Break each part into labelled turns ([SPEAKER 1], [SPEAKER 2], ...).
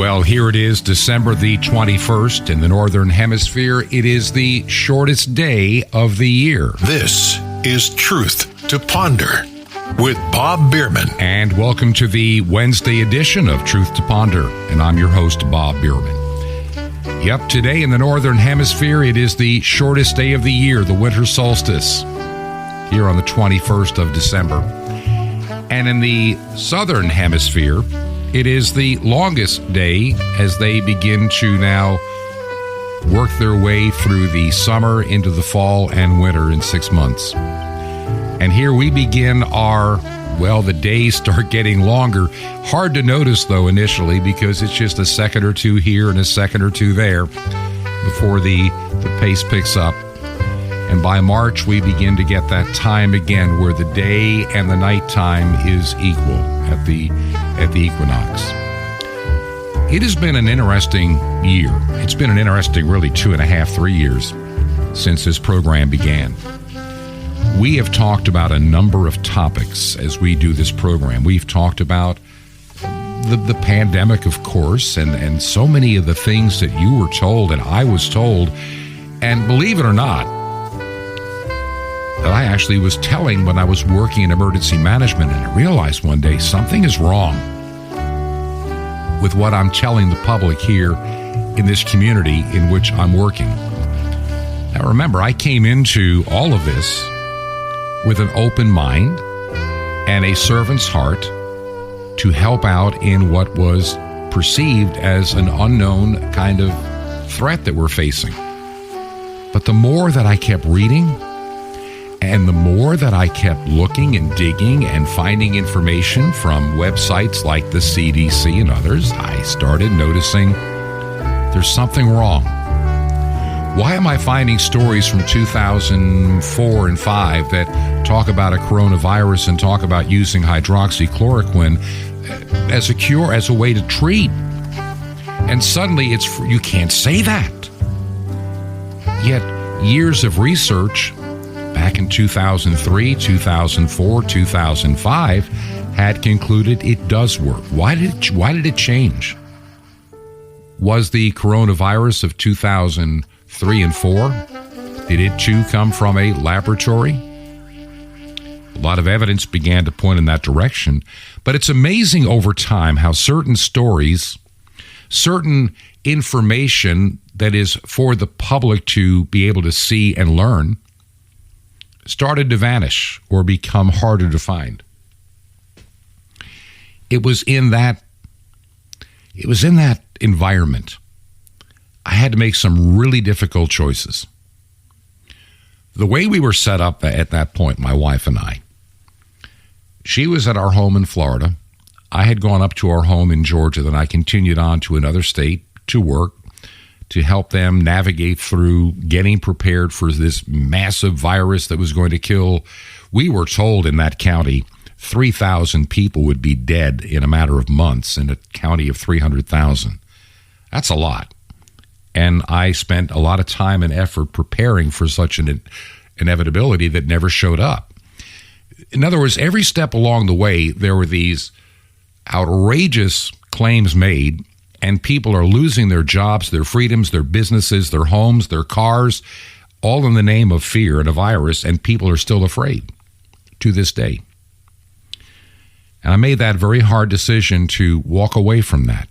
[SPEAKER 1] Well, here it is, December the 21st in the Northern Hemisphere. It is the shortest day of the year.
[SPEAKER 2] This is Truth to Ponder with Bob Bierman.
[SPEAKER 1] And welcome to the Wednesday edition of Truth to Ponder. And I'm your host, Bob Bierman. Yep, today in the Northern Hemisphere, it is the shortest day of the year, the winter solstice, here on the 21st of December. And in the Southern Hemisphere, it is the longest day as they begin to now work their way through the summer into the fall and winter in 6 months. And here we begin the days start getting longer. Hard to notice, though, initially, because it's just a second or two here and a second or two there before the pace picks up. And by March, we begin to get that time again where the day and the nighttime is equal at the equinox. It has been an interesting year. It's been an interesting, really, 2.5, 3 years since this program began. We have talked about a number of topics as we do this program. We've talked about the pandemic, of course, and so many of the things that you were told and I was told, and believe it or not, that I actually was telling when I was working in emergency management, and I realized one day something is wrong with what I'm telling the public here in this community in which I'm working. Now remember, I came into all of this with an open mind and a servant's heart to help out in what was perceived as an unknown kind of threat that we're facing. But the more that I kept reading, and the more that I kept looking and digging and finding information from websites like the CDC and others, I started noticing there's something wrong. Why am I finding stories from 2004 and 5 that talk about a coronavirus and talk about using hydroxychloroquine as a cure, as a way to treat? And suddenly you can't say that. Yet years of research back in 2003, 2004, 2005 had concluded it does work. Why did it change? Was the coronavirus of 2003 and 4, did it too come from a laboratory? A lot of evidence began to point in that direction, but it's amazing over time how certain stories, certain information that is for the public to be able to see and learn, started to vanish or become harder to find. It was in that environment I had to make some really difficult choices. The way we were set up at that point, my wife and I, she was at our home in Florida. I had gone up to our home in Georgia, then I continued on to another state to work, to help them navigate through getting prepared for this massive virus that was going to kill. We were told in that county 3,000 people would be dead in a matter of months in a county of 300,000. That's a lot. And I spent a lot of time and effort preparing for such an inevitability that never showed up. In other words, every step along the way, there were these outrageous claims made, and people are losing their jobs, their freedoms, their businesses, their homes, their cars, all in the name of fear and a virus, and people are still afraid to this day. And I made that very hard decision to walk away from that.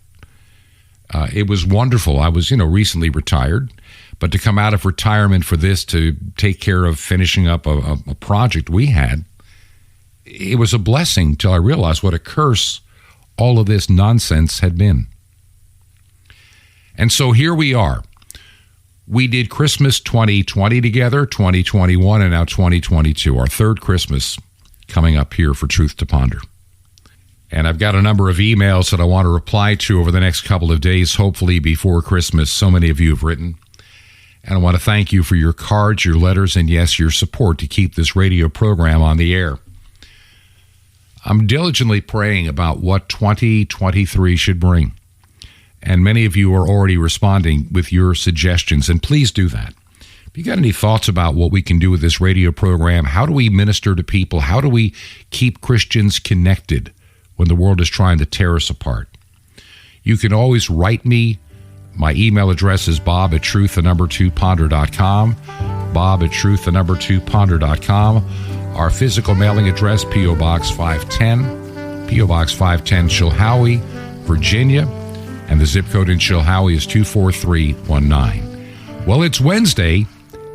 [SPEAKER 1] It was wonderful. I was, recently retired, but to come out of retirement for this, to take care of finishing up a project we had, it was a blessing till I realized what a curse all of this nonsense had been. And so here we are. We did Christmas 2020 together, 2021, and now 2022, our third Christmas coming up here for Truth to Ponder. And I've got a number of emails that I want to reply to over the next couple of days, hopefully before Christmas. So many of you have written. And I want to thank you for your cards, your letters, and yes, your support to keep this radio program on the air. I'm diligently praying about what 2023 should bring. And many of you are already responding with your suggestions, and please do that. If you got any thoughts about what we can do with this radio program, how do we minister to people? How do we keep Christians connected when the world is trying to tear us apart? You can always write me. My email address is bob@truth2ponder.com, bob@truth2ponder.com. Our physical mailing address, P.O. Box 510, P.O. Box 510, Chilhowie, Virginia, and the zip code in Chilhowie is 24319. Well, it's Wednesday,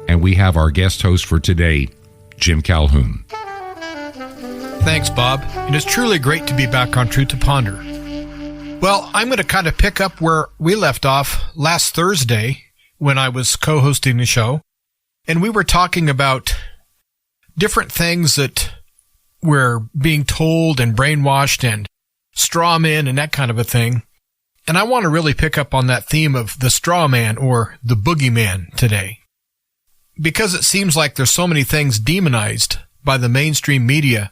[SPEAKER 1] and we have our guest host for today, Jim Calhoun.
[SPEAKER 3] Thanks, Bob. And it's truly great to be back on Truth to Ponder. Well, I'm going to kind of pick up where we left off last Thursday when I was co-hosting the show, and we were talking about different things that we're being told and brainwashed and straw men and that kind of a thing. And I want to really pick up on that theme of the straw man or the boogeyman today, because it seems like there's so many things demonized by the mainstream media,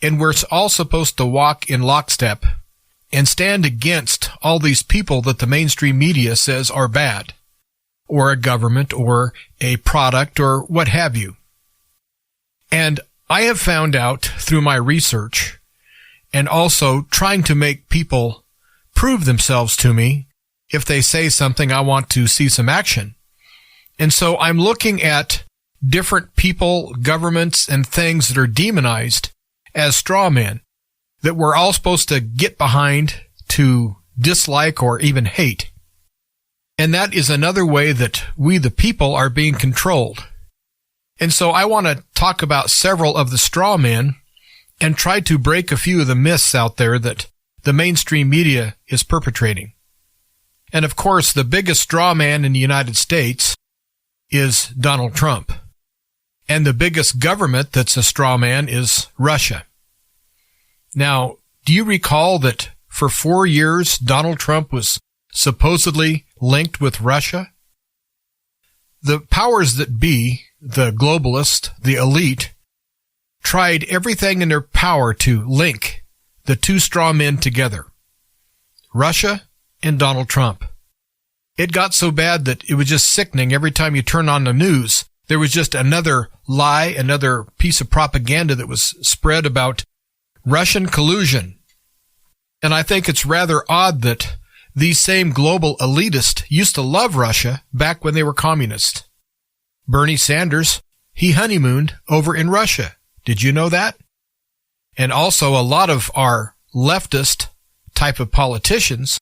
[SPEAKER 3] and we're all supposed to walk in lockstep and stand against all these people that the mainstream media says are bad, or a government, or a product, or what have you. And I have found out through my research, and also trying to make people prove themselves to me, if they say something, I want to see some action. And so I'm looking at different people, governments, and things that are demonized as straw men, that we're all supposed to get behind, to dislike, or even hate. And that is another way that we, the people, are being controlled. And so I want to talk about several of the straw men and try to break a few of the myths out there that the mainstream media is perpetrating. And of course, the biggest straw man in the United States is Donald Trump. And the biggest government that's a straw man is Russia. Now, do you recall that for 4 years, Donald Trump was supposedly linked with Russia? The powers that be, the globalists, the elite, tried everything in their power to link the two straw men together, Russia and Donald Trump. It got so bad that it was just sickening. Every time you turn on the news, there was just another lie, another piece of propaganda that was spread about Russian collusion. And I think it's rather odd that these same global elitists used to love Russia back when they were communists. Bernie Sanders, he honeymooned over in Russia. Did you know that? And also a lot of our leftist type of politicians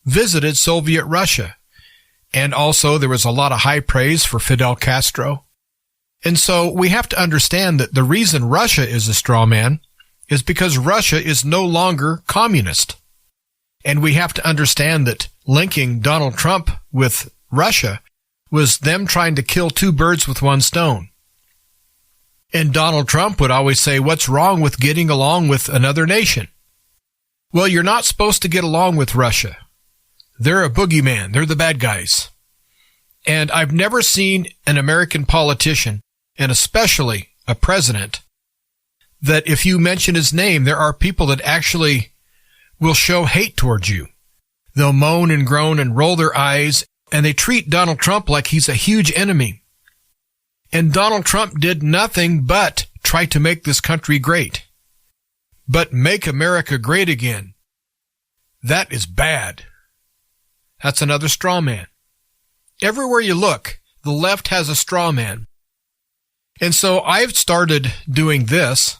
[SPEAKER 3] visited Soviet Russia. And also there was a lot of high praise for Fidel Castro. And so we have to understand that the reason Russia is a straw man is because Russia is no longer communist. And we have to understand that linking Donald Trump with Russia was them trying to kill two birds with one stone. And Donald Trump would always say, what's wrong with getting along with another nation? Well, you're not supposed to get along with Russia. They're a boogeyman. They're the bad guys. And I've never seen an American politician, and especially a president, that if you mention his name, there are people that actually will show hate towards you. They'll moan and groan and roll their eyes, and they treat Donald Trump like he's a huge enemy. And Donald Trump did nothing but try to make this country great. But make America great again. That is bad. That's another straw man. Everywhere you look, the left has a straw man. And so I've started doing this.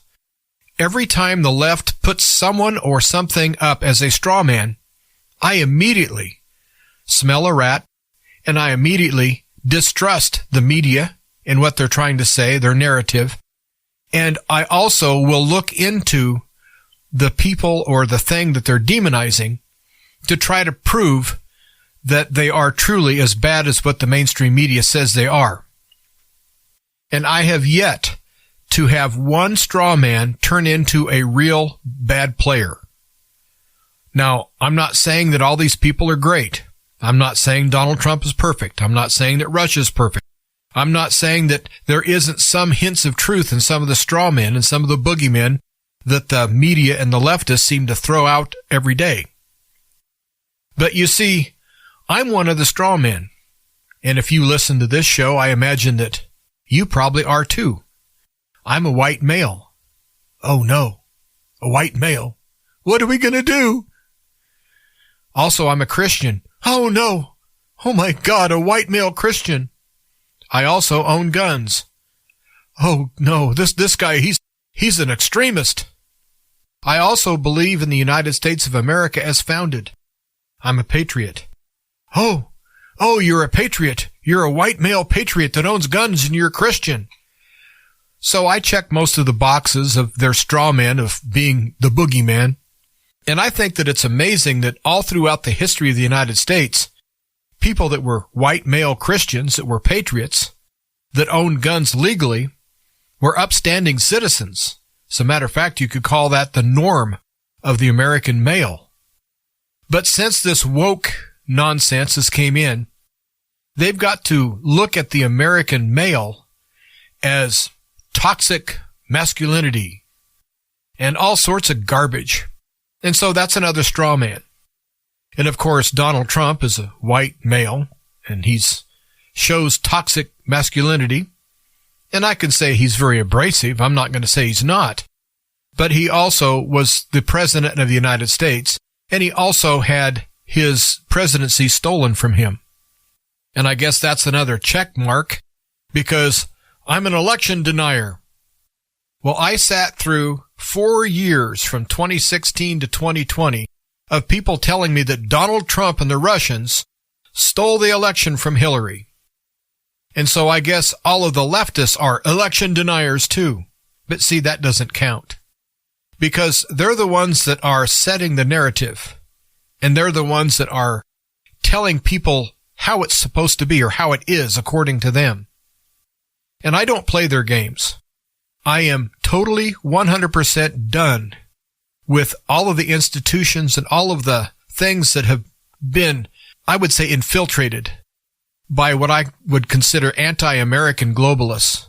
[SPEAKER 3] Every time the left puts someone or something up as a straw man, I immediately smell a rat, and I immediately distrust the media and what they're trying to say, their narrative. And I also will look into the people or the thing that they're demonizing to try to prove that they are truly as bad as what the mainstream media says they are. And I have yet to have one straw man turn into a real bad player. Now, I'm not saying that all these people are great. I'm not saying Donald Trump is perfect. I'm not saying that Russia is perfect. I'm not saying that there isn't some hints of truth in some of the straw men and some of the boogeymen that the media and the leftists seem to throw out every day. But you see, I'm one of the straw men. And if you listen to this show, I imagine that you probably are too. I'm a white male. Oh no, a white male. What are we going to do? Also, I'm a Christian. Oh, no. Oh, my God, a white male Christian. I also own guns. Oh, no, this guy, he's an extremist. I also believe in the United States of America as founded. I'm a patriot. Oh, you're a patriot. You're a white male patriot that owns guns and you're a Christian. So I check most of the boxes of their straw man of being the boogeyman. And I think that it's amazing that all throughout the history of the United States, people that were white male Christians, that were patriots, that owned guns legally, were upstanding citizens. As a matter of fact, you could call that the norm of the American male. But since this woke nonsense has came in, they've got to look at the American male as toxic masculinity and all sorts of garbage. And so that's another straw man. And of course, Donald Trump is a white male, and shows toxic masculinity. And I can say he's very abrasive. I'm not going to say he's not. But he also was the president of the United States, and he also had his presidency stolen from him. And I guess that's another check mark, because I'm an election denier. Well, I sat through 4 years from 2016 to 2020 of people telling me that Donald Trump and the Russians stole the election from Hillary. And so I guess all of the leftists are election deniers too. But see, that doesn't count. Because they're the ones that are setting the narrative. And they're the ones that are telling people how it's supposed to be or how it is according to them. And I don't play their games. I am totally 100% done with all of the institutions and all of the things that have been, I would say, infiltrated by what I would consider anti-American globalists.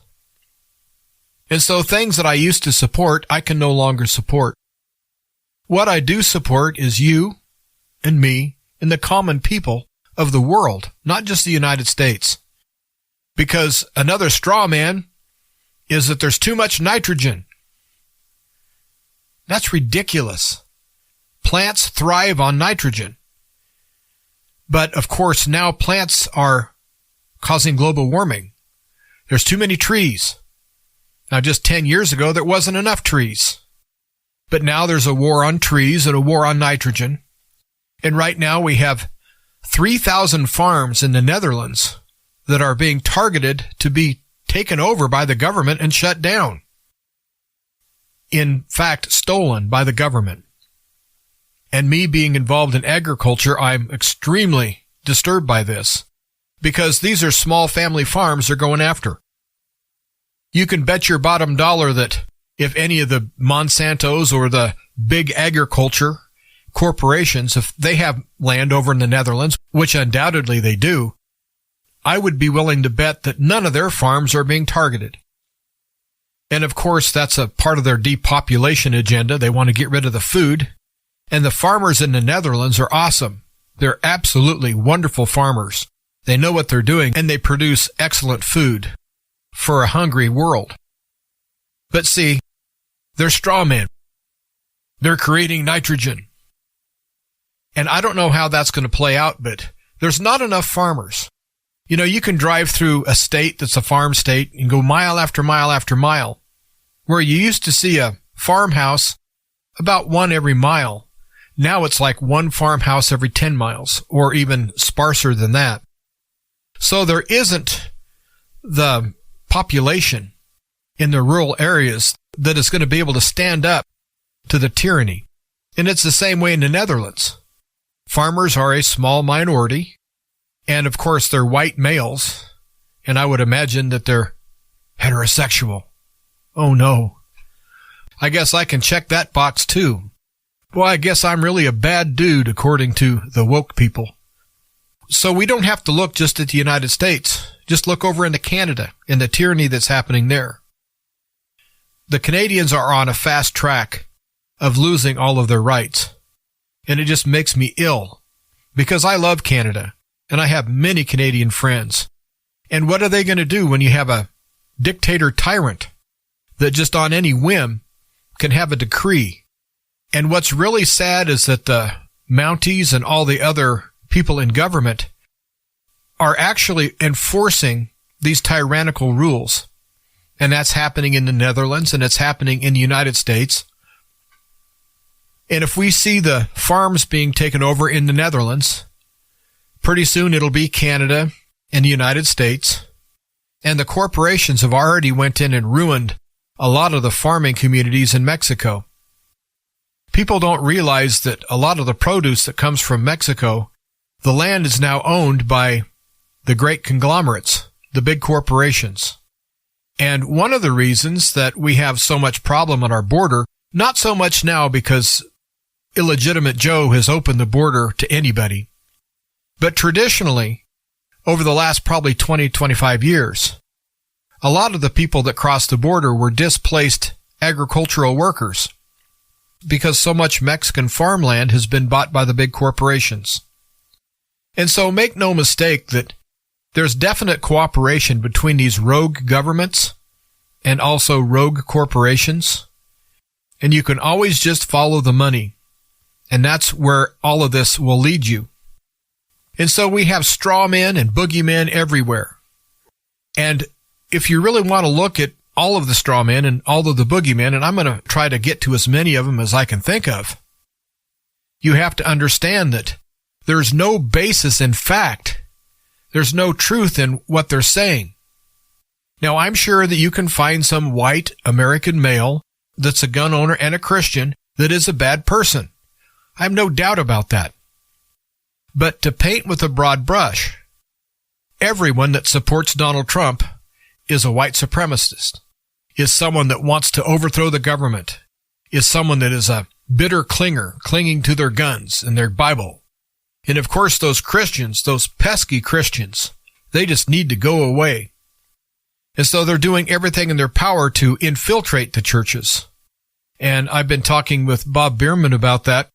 [SPEAKER 3] And so things that I used to support, I can no longer support. What I do support is you and me and the common people of the world, not just the United States. Because another straw man is that there's too much nitrogen. That's ridiculous. Plants thrive on nitrogen. But of course, now plants are causing global warming. There's too many trees. Now, just 10 years ago, there wasn't enough trees. But now there's a war on trees and a war on nitrogen. And right now we have 3,000 farms in the Netherlands that are being targeted to be taken over by the government and shut down. In fact, stolen by the government. And me being involved in agriculture, I'm extremely disturbed by this, because these are small family farms they're going after. You can bet your bottom dollar that if any of the Monsantos or the big agriculture corporations, if they have land over in the Netherlands, which undoubtedly they do, I would be willing to bet that none of their farms are being targeted. And of course, that's a part of their depopulation agenda. They want to get rid of the food. And the farmers in the Netherlands are awesome. They're absolutely wonderful farmers. They know what they're doing, and they produce excellent food for a hungry world. But see, they're straw men. They're creating nitrogen. And I don't know how that's going to play out, but there's not enough farmers. You know, you can drive through a state that's a farm state and go mile after mile after mile, where you used to see a farmhouse about one every mile. Now it's like one farmhouse every 10 miles, or even sparser than that. So there isn't the population in the rural areas that is going to be able to stand up to the tyranny. And it's the same way in the Netherlands. Farmers are a small minority. And of course, they're white males, and I would imagine that they're heterosexual. Oh no. I guess I can check that box too. Well, I guess I'm really a bad dude according to the woke people. So we don't have to look just at the United States. Just look over into Canada and the tyranny that's happening there. The Canadians are on a fast track of losing all of their rights. And it just makes me ill, because I love Canada. And I have many Canadian friends. And what are they going to do when you have a dictator tyrant that just on any whim can have a decree? And what's really sad is that the Mounties and all the other people in government are actually enforcing these tyrannical rules. And that's happening in the Netherlands, and it's happening in the United States. And if we see the farms being taken over in the Netherlands, pretty soon it'll be Canada and the United States. And the corporations have already went in and ruined a lot of the farming communities in Mexico. People don't realize that a lot of the produce that comes from Mexico, the land is now owned by the great conglomerates, the big corporations. And one of the reasons that we have so much problem on our border, not so much now because illegitimate Joe has opened the border to anybody, but traditionally, over the last probably 20, 25 years, a lot of the people that crossed the border were displaced agricultural workers because so much Mexican farmland has been bought by the big corporations. And so make no mistake that there's definite cooperation between these rogue governments and also rogue corporations. And you can always just follow the money. And that's where all of this will lead you. And so we have straw men and boogeymen everywhere. And if you really want to look at all of the straw men and all of the boogeymen, and I'm going to try to get to as many of them as I can think of, you have to understand that there's no basis in fact. There's no truth in what they're saying. Now, I'm sure that you can find some white American male that's a gun owner and a Christian that is a bad person. I have no doubt about that. But to paint with a broad brush, everyone that supports Donald Trump is a white supremacist, is someone that wants to overthrow the government, is someone that is a bitter clinger, clinging to their guns and their Bible. And of course, those Christians, those pesky Christians, they just need to go away. And so they're doing everything in their power to infiltrate the churches. And I've been talking with Bob Bierman about that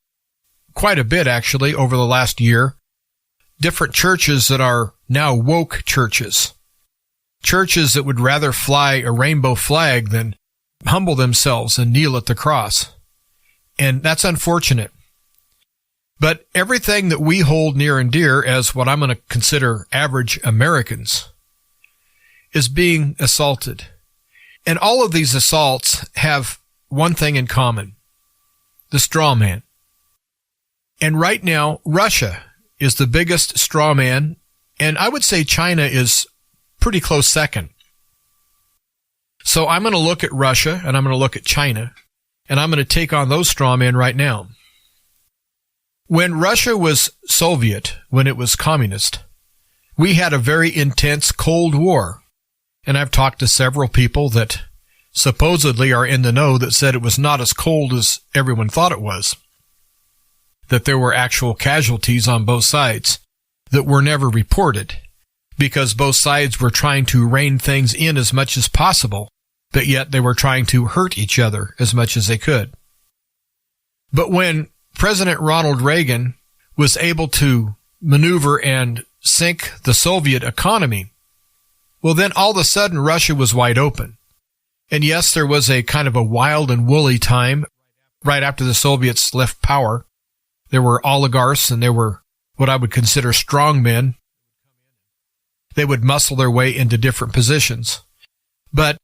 [SPEAKER 3] quite a bit, actually, over the last year. Different churches that are now woke churches. Churches that would rather fly a rainbow flag than humble themselves and kneel at the cross. And that's unfortunate. But everything that we hold near and dear as what I'm going to consider average Americans is being assaulted. And all of these assaults have one thing in common: the straw man. And right now, Russia is the biggest straw man, and I would say China is pretty close second. So I'm going to look at Russia, and I'm going to look at China, and I'm going to take on those straw men right now. When Russia was Soviet, when it was communist, we had a very intense Cold War. And I've talked to several people that supposedly are in the know that said it was not as cold as everyone thought it was. That there were actual casualties on both sides that were never reported because both sides were trying to rein things in as much as possible, but yet they were trying to hurt each other as much as they could. But when President Ronald Reagan was able to maneuver and sink the Soviet economy, well, then all of a sudden Russia was wide open. And yes, there was a kind of a wild and woolly time right after the Soviets left power. There were oligarchs and there were what I would consider strong men. They would muscle their way into different positions. But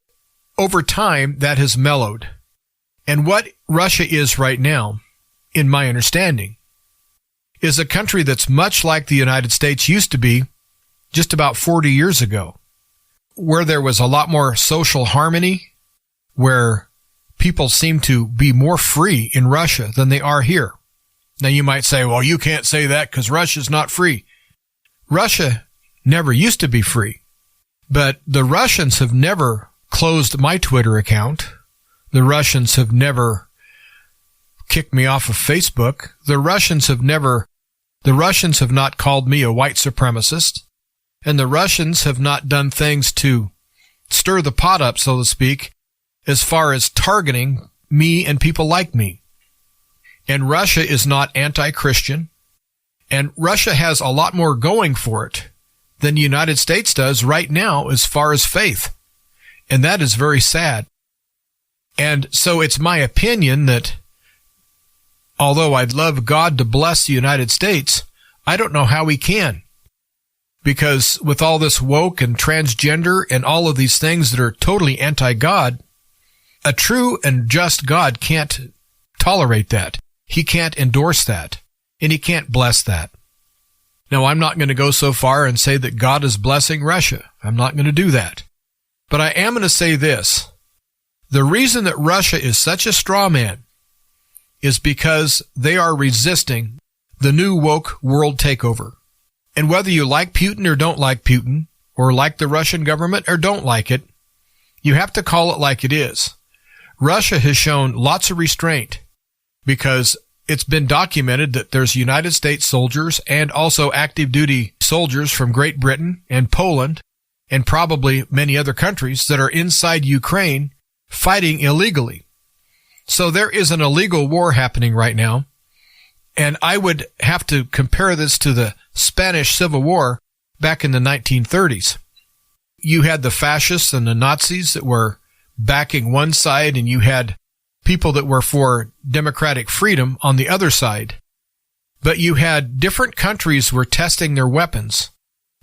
[SPEAKER 3] over time, that has mellowed. And what Russia is right now, in my understanding, is a country that's much like the United States used to be just about 40 years ago, where there was a lot more social harmony, where people seem to be more free in Russia than they are here. Now you might say, well, you can't say that because Russia's not free. Russia never used to be free, but the Russians have never closed my Twitter account. The Russians have never kicked me off of Facebook. The Russians have not called me a white supremacist. And the Russians have not done things to stir the pot up, so to speak, as far as targeting me and people like me. And Russia is not anti-Christian. And Russia has a lot more going for it than the United States does right now as far as faith. And that is very sad. And so it's my opinion that although I'd love God to bless the United States, I don't know how he can. Because with all this woke and transgender and all of these things that are totally anti-God, a true and just God can't tolerate that. He can't endorse that. And he can't bless that. Now, I'm not going to go so far and say that God is blessing Russia. I'm not going to do that. But I am going to say this. The reason that Russia is such a straw man is because they are resisting the new woke world takeover. And whether you like Putin or don't like Putin, or like the Russian government or don't like it, you have to call it like it is. Russia has shown lots of restraint because it's been documented that there's United States soldiers and also active duty soldiers from Great Britain and Poland and probably many other countries that are inside Ukraine fighting illegally. So there is an illegal war happening right now. And I would have to compare this to the Spanish Civil War back in the 1930s. You had the fascists and the Nazis that were backing one side, and you had people that were for democratic freedom on the other side. But you had different countries were testing their weapons,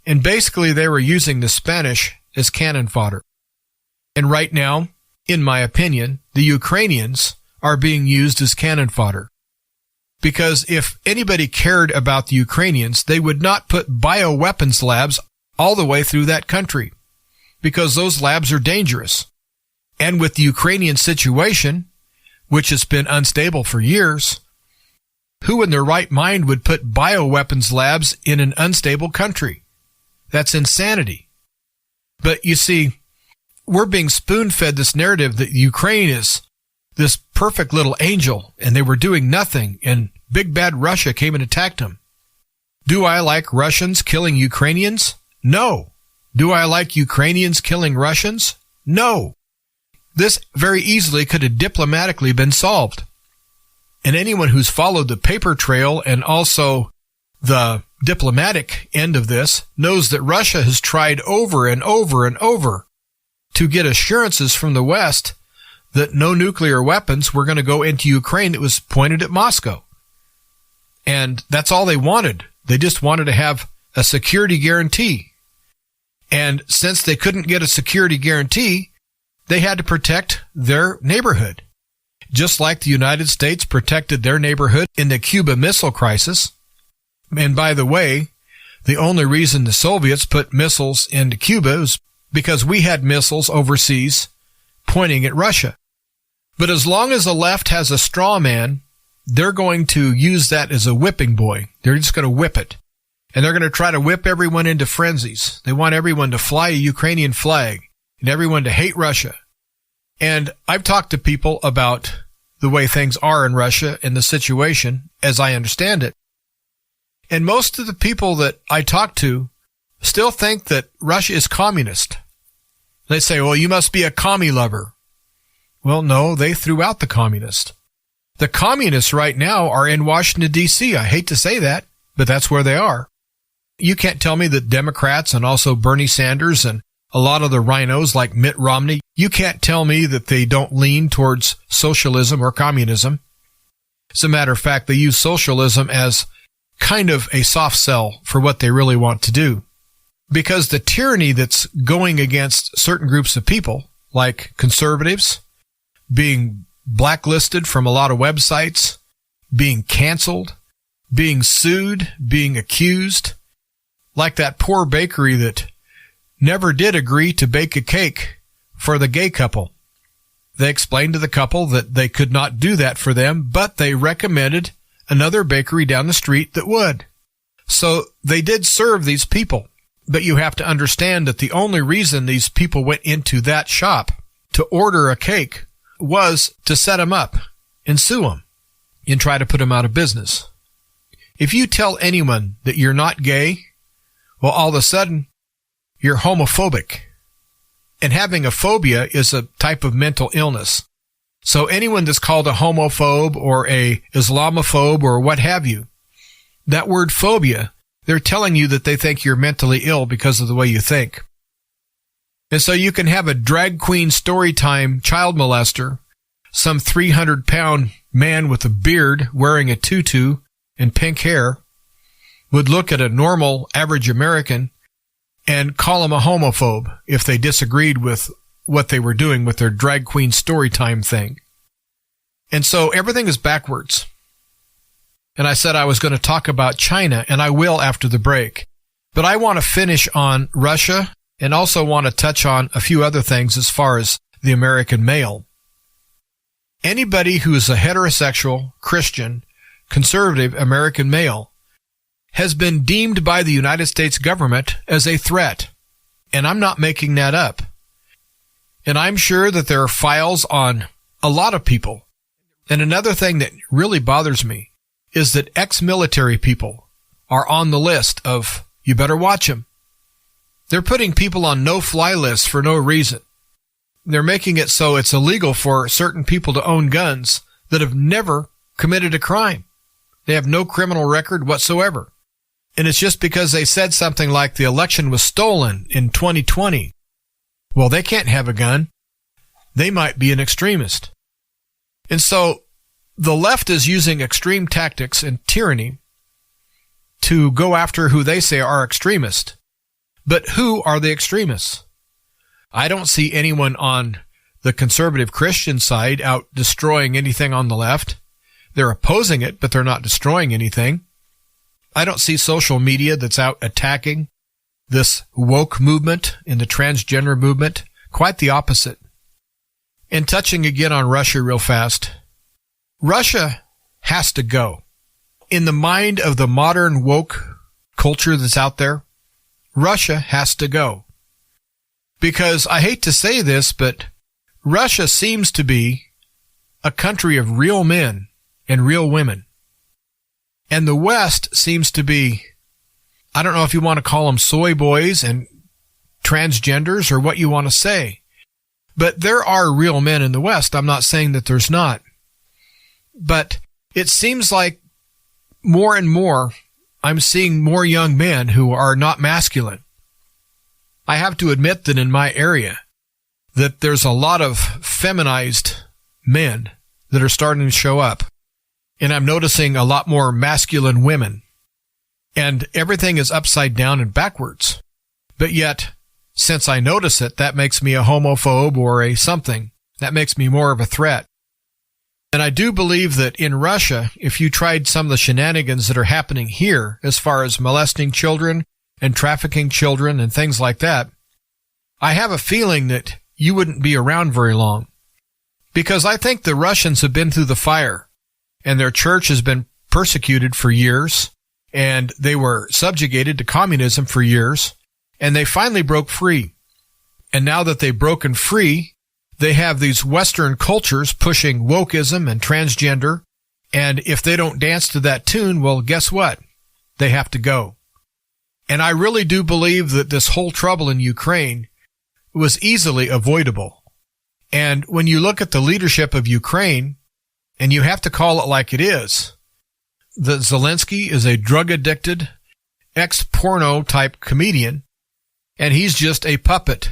[SPEAKER 3] and basically they were using the Spanish as cannon fodder. And right now, in my opinion, the Ukrainians are being used as cannon fodder. Because if anybody cared about the Ukrainians, they would not put bioweapons labs all the way through that country, because those labs are dangerous. And with the Ukrainian situation, which has been unstable for years, who in their right mind would put bioweapons labs in an unstable country? That's insanity. But you see, we're being spoon-fed this narrative that Ukraine is this perfect little angel, and they were doing nothing, and big bad Russia came and attacked them. Do I like Russians killing Ukrainians? No. Do I like Ukrainians killing Russians? No. This very easily could have diplomatically been solved. And anyone who's followed the paper trail and also the diplomatic end of this knows that Russia has tried over and over and over to get assurances from the West that no nuclear weapons were going to go into Ukraine that was pointed at Moscow. And that's all they wanted. They just wanted to have a security guarantee. And since they couldn't get a security guarantee, they had to protect their neighborhood. Just like the United States protected their neighborhood in the Cuba Missile Crisis. And by the way, the only reason the Soviets put missiles into Cuba was because we had missiles overseas pointing at Russia. But as long as the left has a straw man, they're going to use that as a whipping boy. They're just going to whip it. And they're going to try to whip everyone into frenzies. They want everyone to fly a Ukrainian flag and everyone to hate Russia. And I've talked to people about the way things are in Russia and the situation as I understand it. And most of the people that I talk to still think that Russia is communist. They say, well, you must be a commie lover. Well, no, they threw out the communist. The communists right now are in Washington, D.C. I hate to say that, but that's where they are. You can't tell me that Democrats and also Bernie Sanders and a lot of the rhinos like Mitt Romney, you can't tell me that they don't lean towards socialism or communism. As a matter of fact, they use socialism as kind of a soft sell for what they really want to do. Because the tyranny that's going against certain groups of people, like conservatives, being blacklisted from a lot of websites, being canceled, being sued, being accused, like that poor bakery that never did agree to bake a cake for the gay couple. They explained to the couple that they could not do that for them, but they recommended another bakery down the street that would. So they did serve these people. But you have to understand that the only reason these people went into that shop to order a cake was to set them up and sue them and try to put them out of business. If you tell anyone that you're not gay, well, all of a sudden, you're homophobic. And having a phobia is a type of mental illness. So anyone that's called a homophobe or a Islamophobe or what have you, that word phobia, they're telling you that they think you're mentally ill because of the way you think. And so you can have a drag queen story time child molester some 300-pound man with a beard wearing a tutu and pink hair would look at a normal, average American and call him a homophobe if they disagreed with what they were doing with their drag queen story time thing. And so everything is backwards. And I said I was going to talk about China, and I will after the break. But I want to finish on Russia and also want to touch on a few other things as far as the American male. Anybody who is a heterosexual, Christian, conservative American male has been deemed by the United States government as a threat. And I'm not making that up. And I'm sure that there are files on a lot of people. And another thing that really bothers me is that ex-military people are on the list of, you better watch them. They're putting people on no-fly lists for no reason. They're making it so it's illegal for certain people to own guns that have never committed a crime. They have no criminal record whatsoever. And it's just because they said something like the election was stolen in 2020. Well, they can't have a gun. They might be an extremist. And so the left is using extreme tactics and tyranny to go after who they say are extremists. But who are the extremists? I don't see anyone on the conservative Christian side out destroying anything on the left. They're opposing it, but they're not destroying anything. I don't see social media that's out attacking this woke movement and the transgender movement. Quite the opposite. And touching again on Russia real fast. Russia has to go. In the mind of the modern woke culture that's out there, Russia has to go. Because I hate to say this, but Russia seems to be a country of real men and real women. And the West seems to be, I don't know if you want to call them soy boys and transgenders or what you want to say. But there are real men in the West. I'm not saying that there's not. But it seems like more and more I'm seeing more young men who are not masculine. I have to admit that in my area that there's a lot of feminized men that are starting to show up. And I'm noticing a lot more masculine women. And everything is upside down and backwards. But yet, since I notice it, that makes me a homophobe or a something. That makes me more of a threat. And I do believe that in Russia, if you tried some of the shenanigans that are happening here, as far as molesting children and trafficking children and things like that, I have a feeling that you wouldn't be around very long. Because I think the Russians have been through the fire. And their church has been persecuted for years, and they were subjugated to communism for years, and they finally broke free. And now that they've broken free, they have these Western cultures pushing wokeism and transgender, and if they don't dance to that tune, well, guess what? They have to go. And I really do believe that this whole trouble in Ukraine was easily avoidable. And when you look at the leadership of Ukraine, and you have to call it like it is, that Zelensky is a drug-addicted, ex-porno type comedian, and he's just a puppet.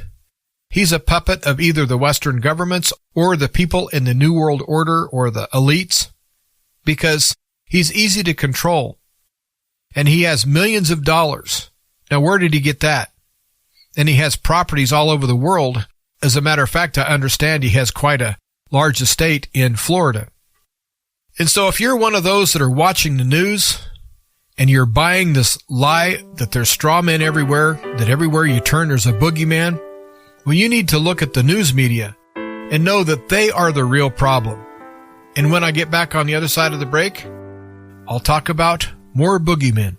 [SPEAKER 3] He's a puppet of either the Western governments or the people in the New World Order or the elites, because he's easy to control. And he has millions of dollars. Now, where did he get that? And he has properties all over the world. As a matter of fact, I understand he has quite a large estate in Florida. And so if you're one of those that are watching the news and you're buying this lie that there's straw men everywhere, that everywhere you turn there's a boogeyman, well, you need to look at the news media and know that they are the real problem. And when I get back on the other side of the break, I'll talk about more boogeymen.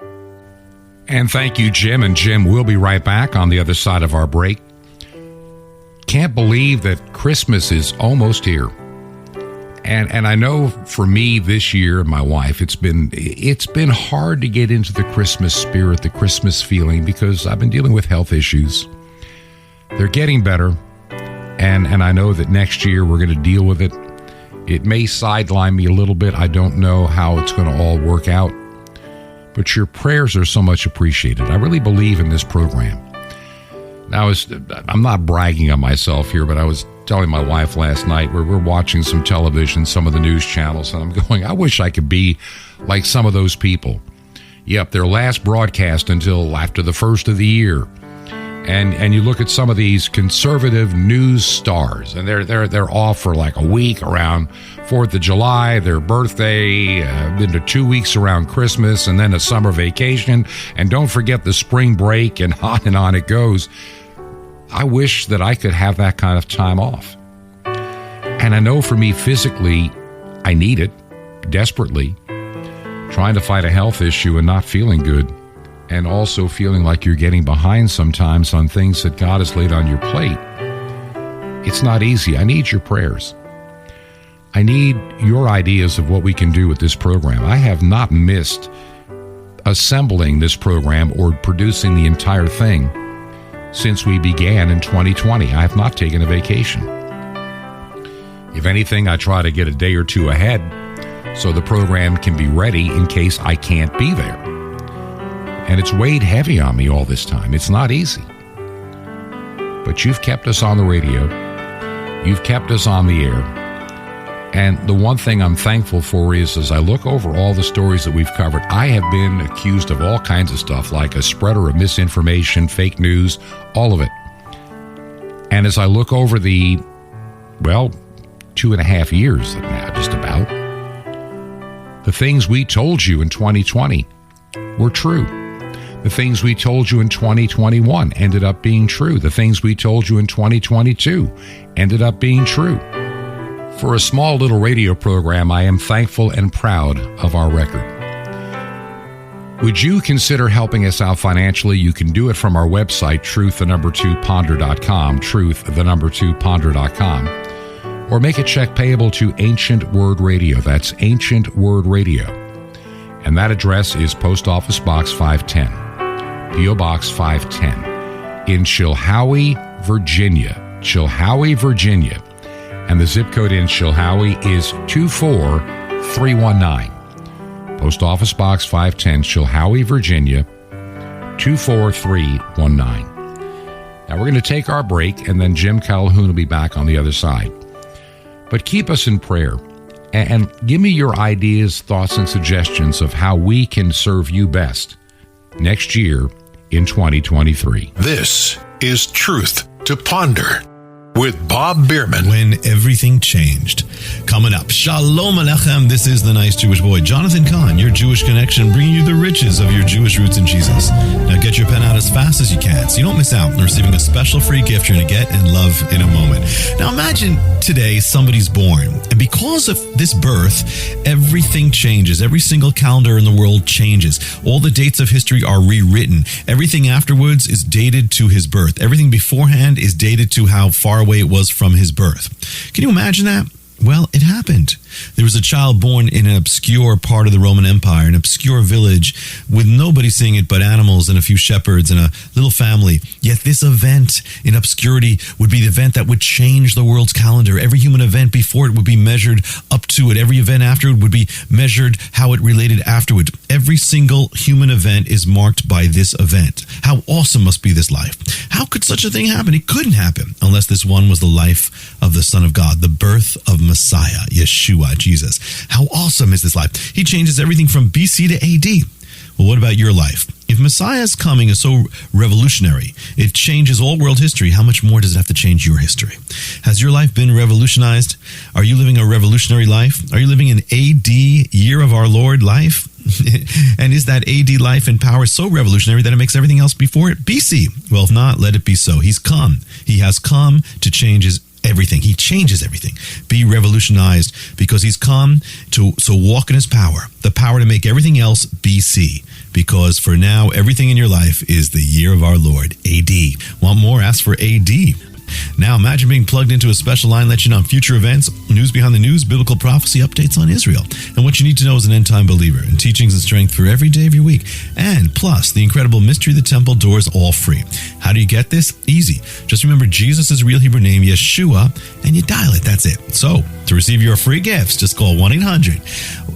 [SPEAKER 1] And thank you, Jim. And Jim, we'll be right back on the other side of our break. Can't believe that Christmas is almost here. And I know for me this year, my wife, it's been hard to get into the Christmas spirit, the Christmas feeling, because I've been dealing with health issues. They're getting better, and I know that next year we're going to deal with it. It may sideline me a little bit. I don't know how it's going to all work out, but your prayers are so much appreciated. I really believe in this program. I'm not bragging on myself here, but I was telling my wife last night, we're watching some television, some of the news channels, and I'm going, I wish I could be like some of those people. Yep, their last broadcast until after the first of the year. And you look at some of these conservative news stars, and they're off for like a week around 4th of July, their birthday, into 2 weeks around Christmas, and then a summer vacation, and don't forget the spring break, and on it goes. I wish that I could have that kind of time off. And I know for me physically, I need it desperately, trying to fight a health issue and not feeling good. And also feeling like you're getting behind sometimes on things that God has laid on your plate. It's not easy. I need your prayers. I need your ideas of what we can do with this program. I have not missed assembling this program or producing the entire thing since we began in 2020. I have not taken a vacation. If anything, I try to get a day or two ahead so the program can be ready in case I can't be there. And it's weighed heavy on me all this time. It's not easy. But you've kept us on the radio. You've kept us on the air. And the one thing I'm thankful for is, as I look over all the stories that we've covered, I have been accused of all kinds of stuff, like a spreader of misinformation, fake news, all of it. And as I look over the, 2.5 years now, just about, the things we told you in 2020 were true. The things we told you in 2021 ended up being true. The things we told you in 2022 ended up being true. For a small little radio program, I am thankful and proud of our record. Would you consider helping us out financially? You can do it from our website, truth2ponder.com, truth2ponder.com, or make a check payable to Ancient Word Radio. That's Ancient Word Radio. And that address is Post Office Box 510. P.O. Box 510 in Chilhowie, Virginia. Chilhowie, Virginia. And the zip code in Chilhowie is 24319. Post Office Box 510, Chilhowie, Virginia, 24319. Now we're going to take our break, and then Jim Calhoun will be back on the other side. But keep us in prayer, and give me your ideas, thoughts, and suggestions of how we can serve you best next year in 2023.
[SPEAKER 2] This is Truth to Ponder with Bob Bierman.
[SPEAKER 4] When everything changed. Coming up, Shalom Aleichem. This is the nice Jewish boy, Jonathan Kahn, your Jewish connection, bringing you the riches of your Jewish roots in Jesus. Now get your pen out as fast as you can so you don't miss out on receiving a special free gift you're going to get and love in a moment. Now imagine today somebody's born, and because of this birth, everything changes. Every single calendar in the world changes. All the dates of history are rewritten. Everything afterwards is dated to his birth. Everything beforehand is dated to how far away it was from his birth. Can you imagine that? Well, it happened. There was a child born in an obscure part of the Roman Empire, an obscure village with nobody seeing it but animals and a few shepherds and a little family. Yet this event in obscurity would be the event that would change the world's calendar. Every human event before it would be measured up to it. Every event after it would be measured how it related afterward. Every single human event is marked by this event. How awesome must be this life? How could such a thing happen? It couldn't happen unless this one was the life of the Son of God, the birth of Messiah, Yeshua, Jesus. How awesome is this life? He changes everything from BC to AD. Well, what about your life? If Messiah's coming is so revolutionary, it changes all world history, how much more does it have to change your history? Has your life been revolutionized? Are you living a revolutionary life? Are you living an AD, Year of Our Lord life? And is that AD life and power so revolutionary that it makes everything else before it BC? Well, if not, let it be so. He's come. He has come to change everything. He changes everything. Be revolutionized because he's come to walk in his power, the power to make everything else BC. Because for now, everything in your life is the year of our Lord, AD. Want more? Ask for AD. Now imagine being plugged into a special line let you know on future events, news behind the news, biblical prophecy, updates on Israel, and what you need to know as an end-time believer, and teachings and strength for every day of your week. And plus, the incredible Mystery of the Temple doors, all free. How do you get this? Easy. Just remember Jesus' real Hebrew name, Yeshua, and you dial it. That's it. So, to receive your free gifts, just call 1-800.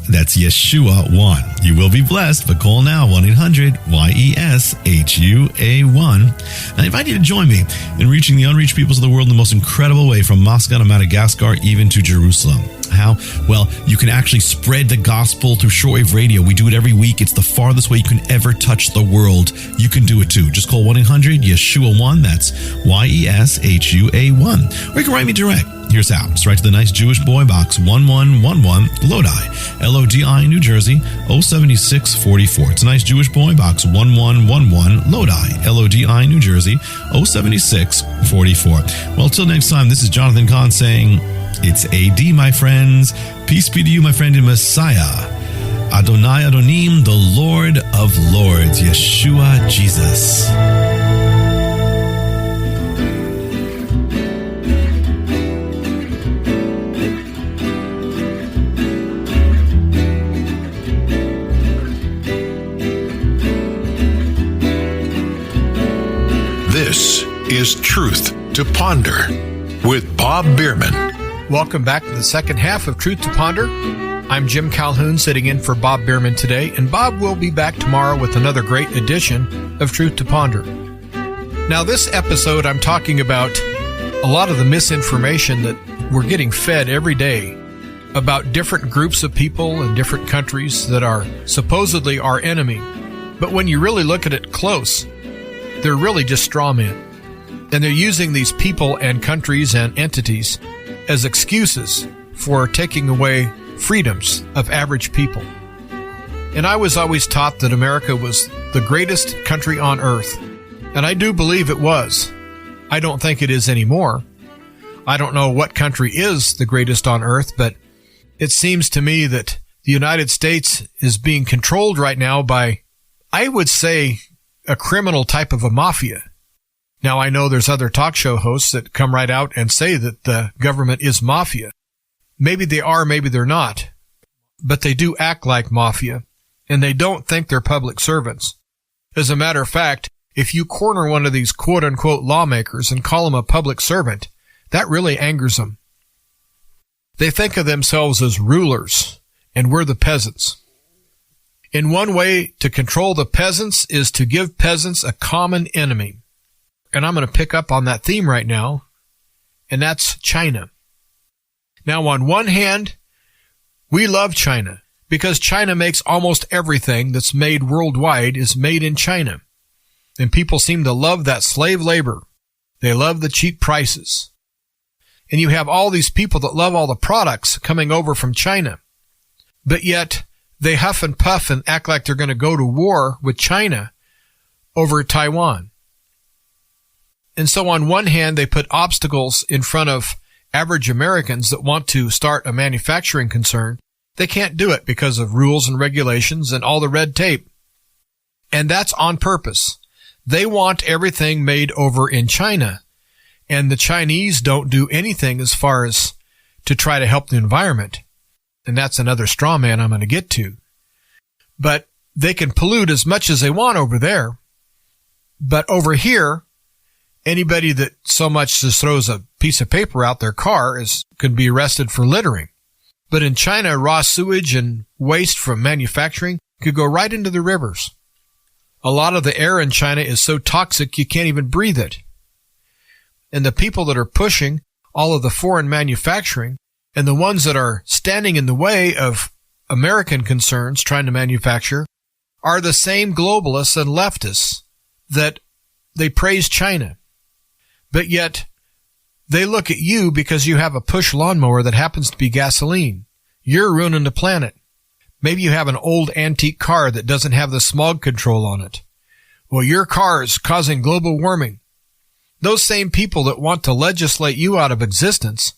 [SPEAKER 4] That's That's Yeshua 1. You will be blessed, but call now 1-800-YESHUA1. I invite you to join me in reaching the unreached peoples of the world in the most incredible way, from Moscow to Madagascar, even to Jerusalem. How? Well, you can actually spread the gospel through shortwave radio. We do it every week. It's the farthest way you can ever touch the world. You can do it too. Just call 1-800-YESHUA1. That's YESHUA1. Or you can write me direct. Here's how. Just write to the Nice Jewish Boy, Box 1111, Lodi, Lodi, New Jersey, 07644. It's a Nice Jewish Boy, Box 1111, Lodi, Lodi, New Jersey, 07644. Well, till next time, this is Jonathan Kahn saying, it's AD, my friends. Peace be to you, my friend in Messiah. Adonai Adonim, the Lord of Lords, Yeshua Jesus.
[SPEAKER 2] This is Truth to Ponder with Bob Bierman.
[SPEAKER 3] Welcome back to the second half of Truth to Ponder. I'm Jim Calhoun sitting in for Bob Bierman today, and Bob will be back tomorrow with another great edition of Truth to Ponder. Now, this episode, I'm talking about a lot of the misinformation that we're getting fed every day about different groups of people in different countries that are supposedly our enemy. But when you really look at it close, they're really just straw men. And they're using these people and countries and entities as excuses for taking away freedoms of average people. And I was always taught that America was the greatest country on earth. And I do believe it was. I don't think it is anymore. I don't know what country is the greatest on earth, but it seems to me that the United States is being controlled right now by, I would say, a criminal type of a mafia. Now, I know there's other talk show hosts that come right out and say that the government is mafia. Maybe they are, maybe they're not. But they do act like mafia, and they don't think they're public servants. As a matter of fact, if you corner one of these quote-unquote lawmakers and call him a public servant, that really angers them. They think of themselves as rulers, and we're the peasants. In one way to control the peasants is to give peasants a common enemy. And I'm going to pick up on that theme right now, and that's China. Now, on one hand, we love China because China makes almost everything that's made worldwide is made in China. And people seem to love that slave labor. They love the cheap prices. And you have all these people that love all the products coming over from China. But yet, they huff and puff and act like they're going to go to war with China over Taiwan. And so on one hand, they put obstacles in front of average Americans that want to start a manufacturing concern. They can't do it because of rules and regulations and all the red tape. And that's on purpose. They want everything made over in China. And the Chinese don't do anything as far as to try to help the environment. And that's another straw man I'm going to get to. But they can pollute as much as they want over there. But over here, anybody that so much just throws a piece of paper out their car could be arrested for littering. But in China, raw sewage and waste from manufacturing could go right into the rivers. A lot of the air in China is so toxic you can't even breathe it. And the people that are pushing all of the foreign manufacturing and the ones that are standing in the way of American concerns trying to manufacture are the same globalists and leftists that they praise China. But yet, they look at you because you have a push lawnmower that happens to be gasoline. You're ruining the planet. Maybe you have an old antique car that doesn't have the smog control on it. Well, your car is causing global warming. Those same people that want to legislate you out of existence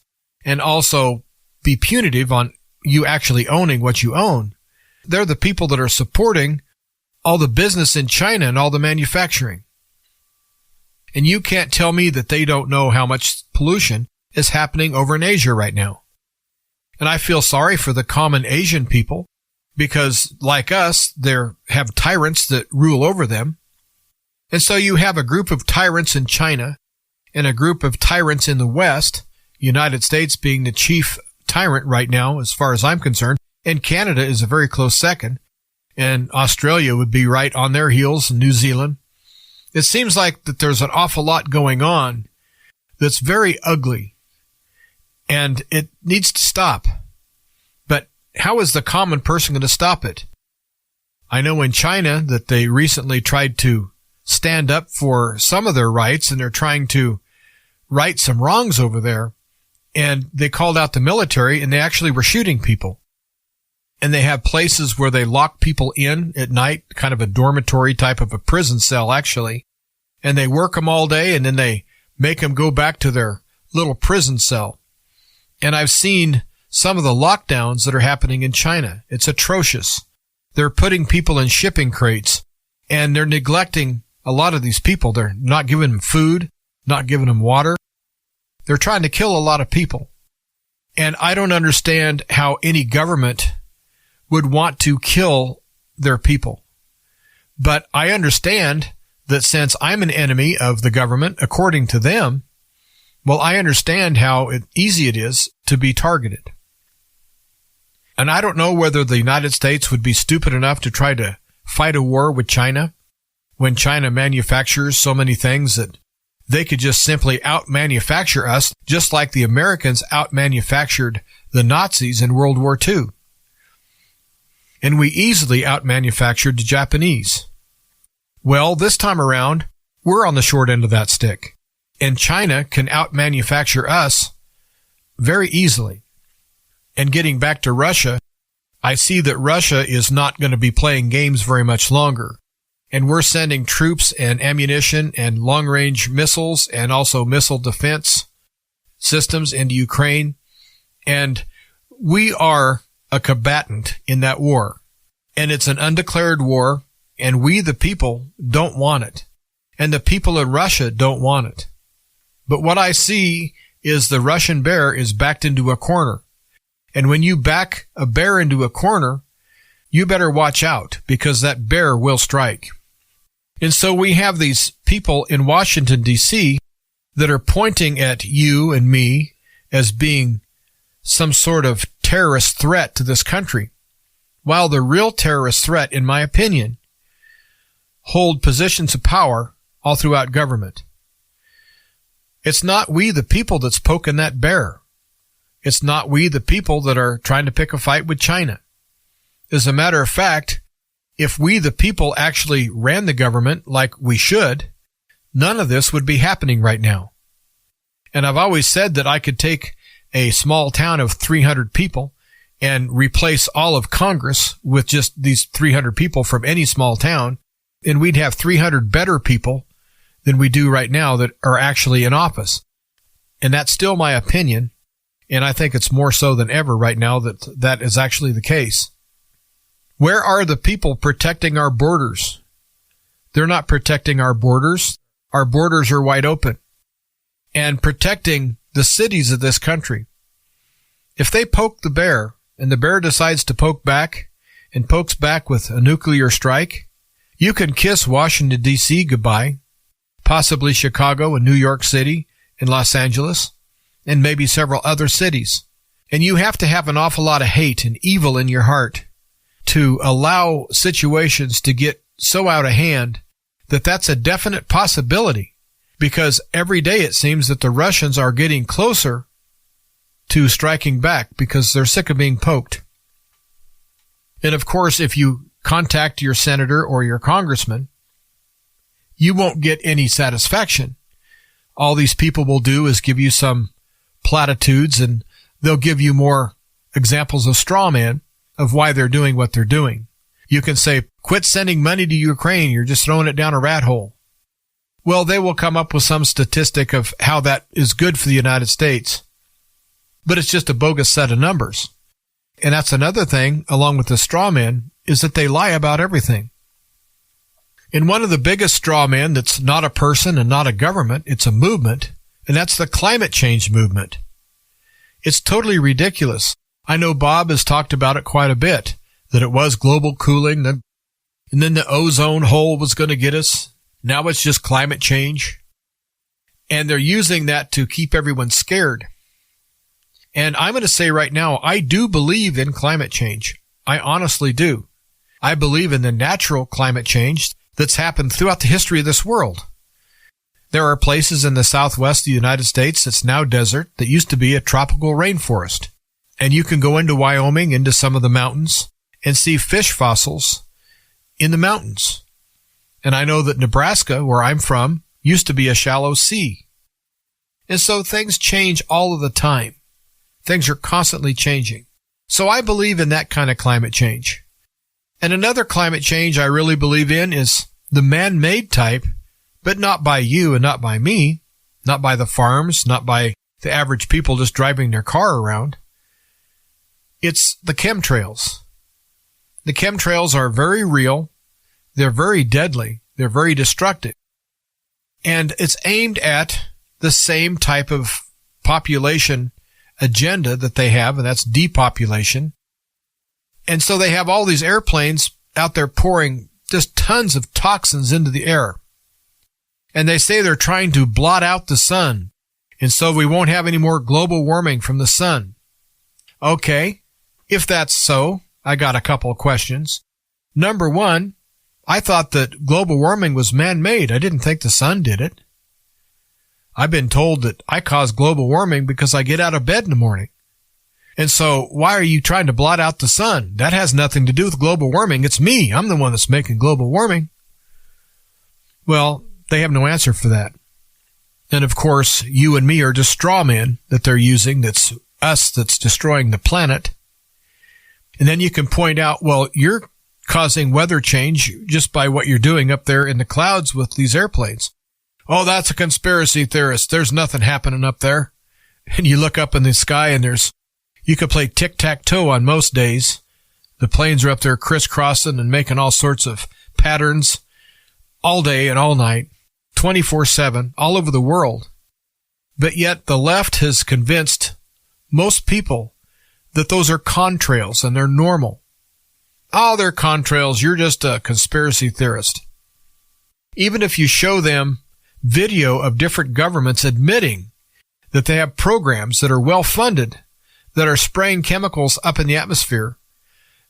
[SPEAKER 3] and also be punitive on you actually owning what you own, they're the people that are supporting all the business in China and all the manufacturing. And you can't tell me that they don't know how much pollution is happening over in Asia right now. And I feel sorry for the common Asian people because, like us, they have tyrants that rule over them. And so you have a group of tyrants in China and a group of tyrants in the West, United States being the chief tyrant right now, as far as I'm concerned. And Canada is a very close second. And Australia would be right on their heels, and New Zealand. It seems like that there's an awful lot going on that's very ugly. And it needs to stop. But how is the common person going to stop it? I know in China that they recently tried to stand up for some of their rights, and they're trying to right some wrongs over there. And they called out the military, and they actually were shooting people. And they have places where they lock people in at night, kind of a dormitory type of a prison cell, actually. And they work them all day, and then they make them go back to their little prison cell. And I've seen some of the lockdowns that are happening in China. It's atrocious. They're putting people in shipping crates, and they're neglecting a lot of these people. They're not giving them food, not giving them water. They're trying to kill a lot of people. And I don't understand how any government would want to kill their people. But I understand that since I'm an enemy of the government, according to them, well, I understand how easy it is to be targeted. And I don't know whether the United States would be stupid enough to try to fight a war with China when China manufactures so many things that they could just simply out-manufacture us, just like the Americans out-manufactured the Nazis in World War II. And we easily out-manufactured the Japanese. Well, this time around, we're on the short end of that stick. And China can out-manufacture us very easily. And getting back to Russia, I see that Russia is not going to be playing games very much longer. And we're sending troops and ammunition and long-range missiles and also missile defense systems into Ukraine. And we are a combatant in that war. And it's an undeclared war, and we, the people, don't want it. And the people in Russia don't want it. But what I see is the Russian bear is backed into a corner. And when you back a bear into a corner, you better watch out, because that bear will strike. And so we have these people in Washington, D.C. that are pointing at you and me as being some sort of terrorist threat to this country, while the real terrorist threat, in my opinion, hold positions of power all throughout government. It's not we, the people, that's poking that bear. It's not we, the people, that are trying to pick a fight with China. As a matter of fact, if we, the people, actually ran the government like we should, none of this would be happening right now. And I've always said that I could take a small town of 300 people and replace all of Congress with just these 300 people from any small town, and we'd have 300 better people than we do right now that are actually in office. And that's still my opinion, and I think it's more so than ever right now that that is actually the case. Where are the people protecting our borders? They're not protecting our borders. Our borders are wide open. And protecting the cities of this country. If they poke the bear, and the bear decides to poke back, and pokes back with a nuclear strike, you can kiss Washington, D.C. goodbye, possibly Chicago and New York City and Los Angeles, and maybe several other cities. And you have to have an awful lot of hate and evil in your heart to allow situations to get so out of hand that that's a definite possibility, because every day it seems that the Russians are getting closer to striking back because they're sick of being poked. And of course, if you contact your senator or your congressman, you won't get any satisfaction. All these people will do is give you some platitudes, and they'll give you more examples of straw man of why they're doing what they're doing. You can say, quit sending money to Ukraine, you're just throwing it down a rat hole. Well, they will come up with some statistic of how that is good for the United States. But it's just a bogus set of numbers. And that's another thing, along with the straw man, is that they lie about everything. And one of the biggest straw men that's not a person and not a government, it's a movement, and that's the climate change movement. It's totally ridiculous. I know Bob has talked about it quite a bit, that it was global cooling, and then the ozone hole was going to get us. Now it's just climate change. And they're using that to keep everyone scared. And I'm going to say right now, I do believe in climate change. I honestly do. I believe in the natural climate change that's happened throughout the history of this world. There are places in the southwest of the United States that's now desert that used to be a tropical rainforest. And you can go into Wyoming, into some of the mountains, and see fish fossils in the mountains. And I know that Nebraska, where I'm from, used to be a shallow sea. And so things change all of the time. Things are constantly changing. So I believe in that kind of climate change. And another climate change I really believe in is the man-made type, but not by you and not by me, not by the farms, not by the average people just driving their car around. It's the chemtrails. The chemtrails are very real. They're very deadly. They're very destructive. And it's aimed at the same type of population agenda that they have, and that's depopulation. And so they have all these airplanes out there pouring just tons of toxins into the air. And they say they're trying to blot out the sun, and so we won't have any more global warming from the sun. Okay, if that's so, I got a couple of questions. Number one, I thought that global warming was man-made. I didn't think the sun did it. I've been told that I cause global warming because I get out of bed in the morning. And so why are you trying to blot out the sun? That has nothing to do with global warming. It's me. I'm the one that's making global warming. Well, they have no answer for that. And of course, you and me are just straw men that they're using. That's us that's destroying the planet. And then you can point out, well, you're causing weather change just by what you're doing up there in the clouds with these airplanes. Oh, that's a conspiracy theorist. There's nothing happening up there. And you look up in the sky and you could play tic-tac-toe on most days. The planes are up there crisscrossing and making all sorts of patterns all day and all night, 24/7, all over the world. But yet the left has convinced most people that those are contrails and they're normal. Oh, they're contrails. You're just a conspiracy theorist. Even if you show them video of different governments admitting that they have programs that are well funded, that are spraying chemicals up in the atmosphere,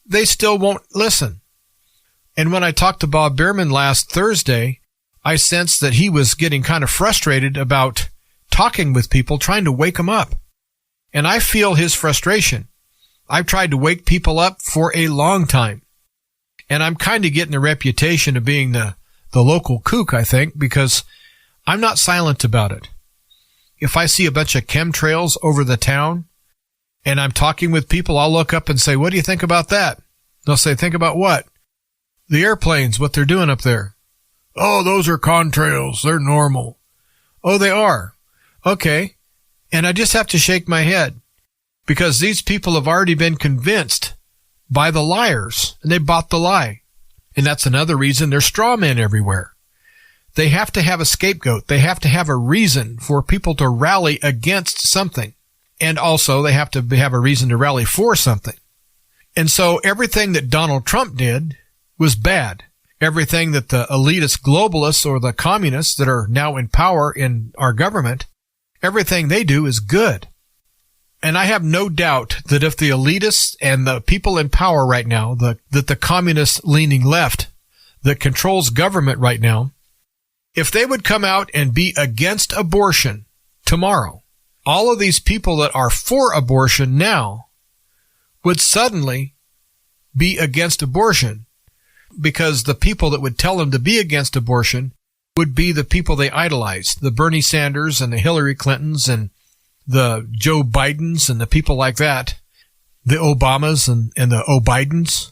[SPEAKER 3] they still won't listen. And when I talked to Bob Bierman last Thursday, I sensed that he was getting kind of frustrated about talking with people, trying to wake them up. And I feel his frustration. I've tried to wake people up for a long time. And I'm kind of getting the reputation of being the local kook, I think, because I'm not silent about it. If I see a bunch of chemtrails over the town and I'm talking with people, I'll look up and say, what do you think about that? They'll say, think about what? The airplanes, what they're doing up there. Oh, those are contrails. They're normal. Oh, they are. Okay. And I just have to shake my head because these people have already been convinced by the liars and they bought the lie. And that's another reason there's straw men everywhere. They have to have a scapegoat. They have to have a reason for people to rally against something. And also they have to have a reason to rally for something. And so everything that Donald Trump did was bad. Everything that the elitist globalists or the communists that are now in power in our government, everything they do is good. And I have no doubt that if the elitists and the people in power right now, that the communist-leaning left that controls government right now, if they would come out and be against abortion tomorrow, all of these people that are for abortion now would suddenly be against abortion because the people that would tell them to be against abortion would be the people they idolize, the Bernie Sanders and the Hillary Clintons and the Joe Bidens and the people like that, the Obamas and the O'Bidens.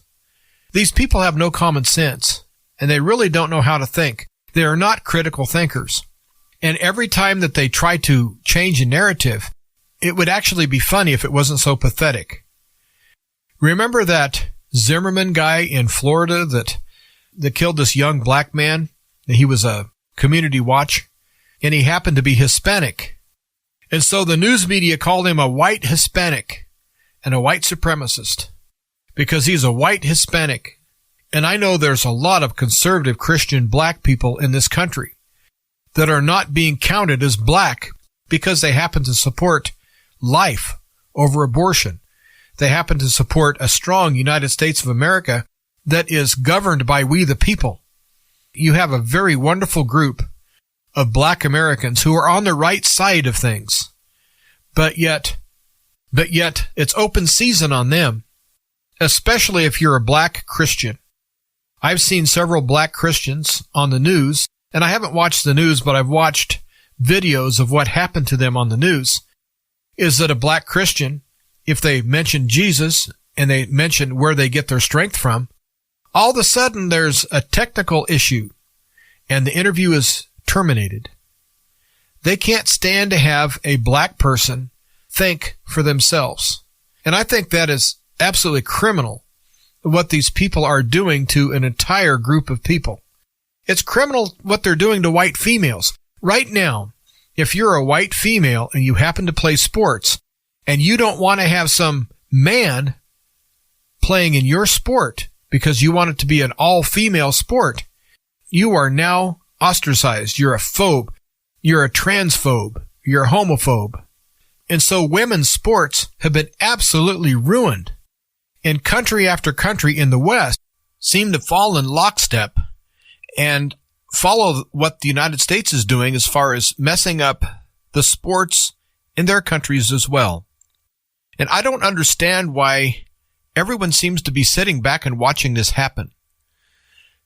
[SPEAKER 3] These people have no common sense, and they really don't know how to think. They are not critical thinkers. And every time that they try to change a narrative, it would actually be funny if it wasn't so pathetic. Remember that Zimmerman guy in Florida that killed this young black man? He was a community watch, and he happened to be Hispanic. And so the news media called him a white Hispanic and a white supremacist because he's a white Hispanic. And I know there's a lot of conservative Christian black people in this country that are not being counted as black because they happen to support life over abortion. They happen to support a strong United States of America that is governed by we the people. You have a very wonderful group of black Americans who are on the right side of things. But yet it's open season on them, especially if you're a black Christian. I've seen several black Christians on the news, and I haven't watched the news, but I've watched videos of what happened to them on the news, is that a black Christian, if they mention Jesus and they mention where they get their strength from, all of a sudden there's a technical issue and the interview is terminated. They can't stand to have a black person think for themselves. And I think that is absolutely criminal, what these people are doing to an entire group of people. It's criminal what they're doing to white females. Right now, if you're a white female and you happen to play sports and you don't want to have some man playing in your sport because you want it to be an all-female sport, you are now ostracized. You're a phobe. You're a transphobe. You're a homophobe. And so women's sports have been absolutely ruined. And country after country in the West seem to fall in lockstep and follow what the United States is doing as far as messing up the sports in their countries as well. And I don't understand why everyone seems to be sitting back and watching this happen.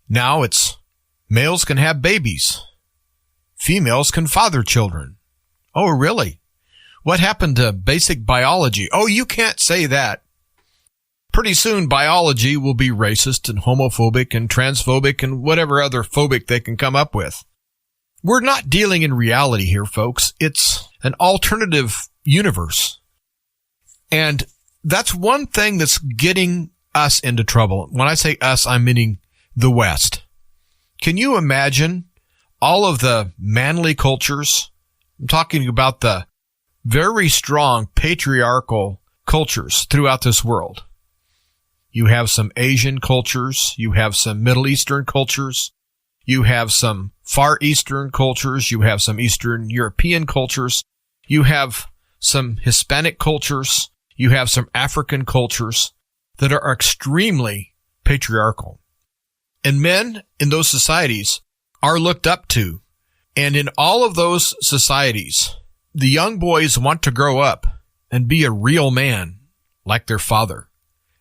[SPEAKER 3] Now it's males can have babies. Females can father children. Oh, really? What happened to basic biology? Oh, you can't say that. Pretty soon, biology will be racist and homophobic and transphobic and whatever other phobic they can come up with. We're not dealing in reality here, folks. It's an alternative universe. And that's one thing that's getting us into trouble. When I say us, I'm meaning the West. Can you imagine all of the manly cultures? I'm talking about the very strong patriarchal cultures throughout this world. You have some Asian cultures. You have some Middle Eastern cultures. You have some Far Eastern cultures. You have some Eastern European cultures. You have some Hispanic cultures. You have some African cultures that are extremely patriarchal. And men in those societies are looked up to. And in all of those societies, the young boys want to grow up and be a real man like their father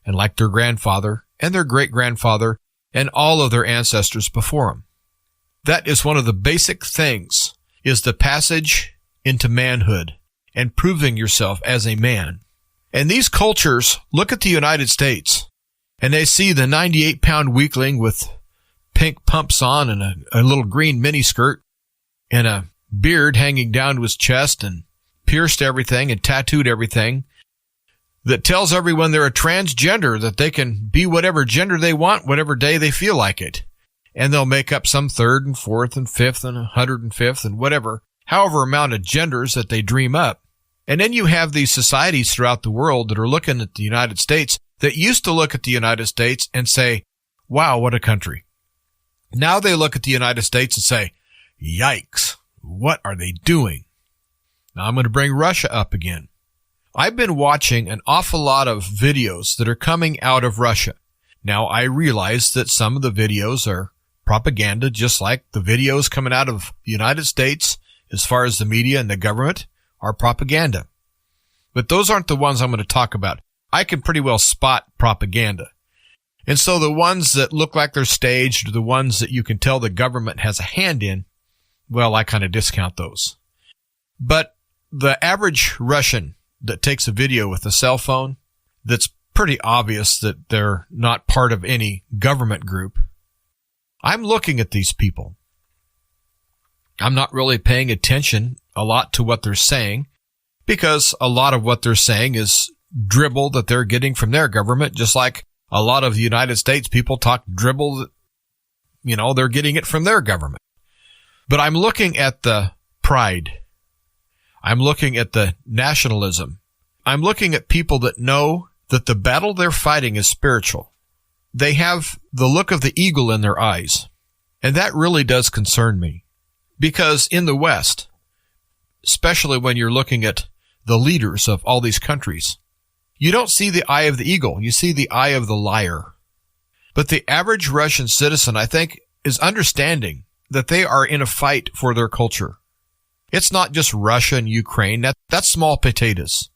[SPEAKER 3] and like their grandfather and their great-grandfather and all of their ancestors before them. That is one of the basic things, is the passage into manhood and proving yourself as a man. And these cultures look at the United States and they see the 98-pound weakling with pink pumps on and a little green miniskirt and a beard hanging down to his chest and pierced everything and tattooed everything, that tells everyone they're a transgender, that they can be whatever gender they want, whatever day they feel like it. And they'll make up some third and fourth and fifth and 105th and whatever, however amount of genders that they dream up. And then you have these societies throughout the world that are looking at the United States that used to look at the United States and say, wow, what a country. Now they look at the United States and say, yikes, what are they doing? Now I'm going to bring Russia up again. I've been watching an awful lot of videos that are coming out of Russia. Now I realize that some of the videos are propaganda, just like the videos coming out of the United States, as far as the media and the government, are propaganda. But those aren't the ones I'm going to talk about. I can pretty well spot propaganda. And so the ones that look like they're staged, or the ones that you can tell the government has a hand in, well, I kind of discount those. But the average Russian that takes a video with a cell phone, that's pretty obvious that they're not part of any government group. I'm looking at these people. I'm not really paying attention a lot to what they're saying, because a lot of what they're saying is dribble that they're getting from their government, just like a lot of the United States people talk dribble that, they're getting it from their government. But I'm looking at the pride. I'm looking at the nationalism. I'm looking at people that know that the battle they're fighting is spiritual. They have the look of the eagle in their eyes. And that really does concern me. Because in the West, especially when you're looking at the leaders of all these countries, You don't see the eye of the eagle. You see the eye of the liar. But the average Russian citizen, I think, is understanding that they are in a fight for their culture. It's not just Russia and Ukraine. That's small potatoes.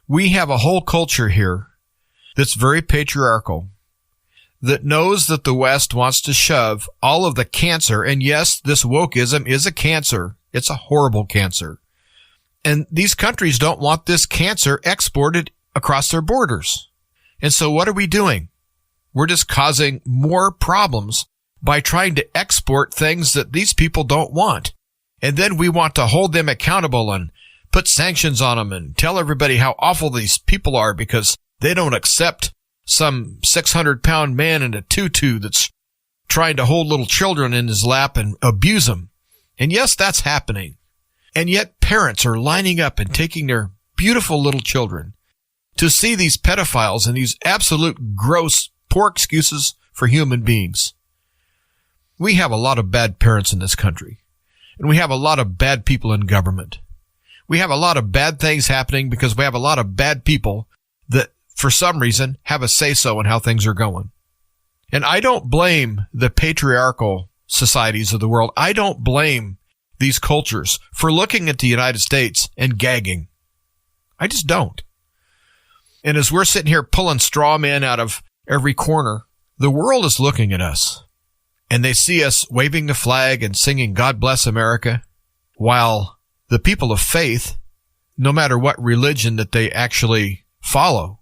[SPEAKER 3] We have a whole culture here that's very patriarchal, that knows that the West wants to shove all of the cancer, and yes, this wokeism is a cancer. It's a horrible cancer. And these countries don't want this cancer exported across their borders. And so what are we doing? We're just causing more problems by trying to export things that these people don't want. And then we want to hold them accountable and put sanctions on them and tell everybody how awful these people are because they don't accept some 600-pound man in a tutu that's trying to hold little children in his lap and abuse them. And yes, that's happening. And yet parents are lining up and taking their beautiful little children to see these pedophiles and these absolute gross, poor excuses for human beings. We have a lot of bad parents in this country, and we have a lot of bad people in government. We have a lot of bad things happening because we have a lot of bad people that, for some reason, have a say-so in how things are going. And I don't blame the patriarchal societies of the world. I don't blame these cultures for looking at the United States and gagging. I just don't. And as we're sitting here pulling straw men out of every corner, the world is looking at us. And they see us waving the flag and singing God Bless America, while the people of faith, no matter what religion that they actually follow,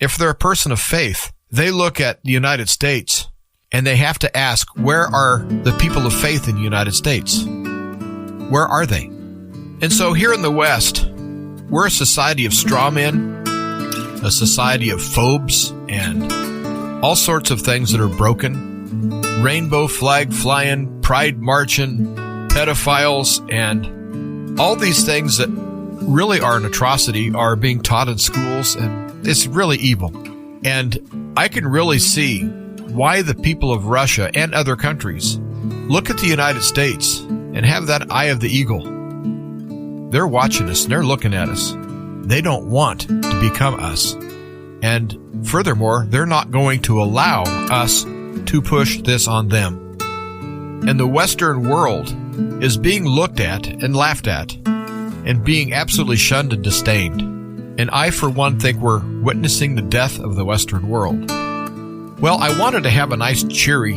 [SPEAKER 3] if they're a person of faith, they look at the United States and they have to ask, where are the people of faith in the United States? Where are they? And so here in the West, we're a society of straw men, a society of phobes, and all sorts of things that are broken. Rainbow flag flying, pride marching, pedophiles, and all these things that really are an atrocity are being taught in schools, and it's really evil. And I can really see why the people of Russia and other countries look at the United States and have that eye of the eagle. They're watching us, and they're looking at us. They don't want to become us. And furthermore, they're not going to allow us to push this on them. And the Western world is being looked at and laughed at and being absolutely shunned and disdained. And I, for one, think we're witnessing the death of the Western world. Well, I wanted to have a nice, cheery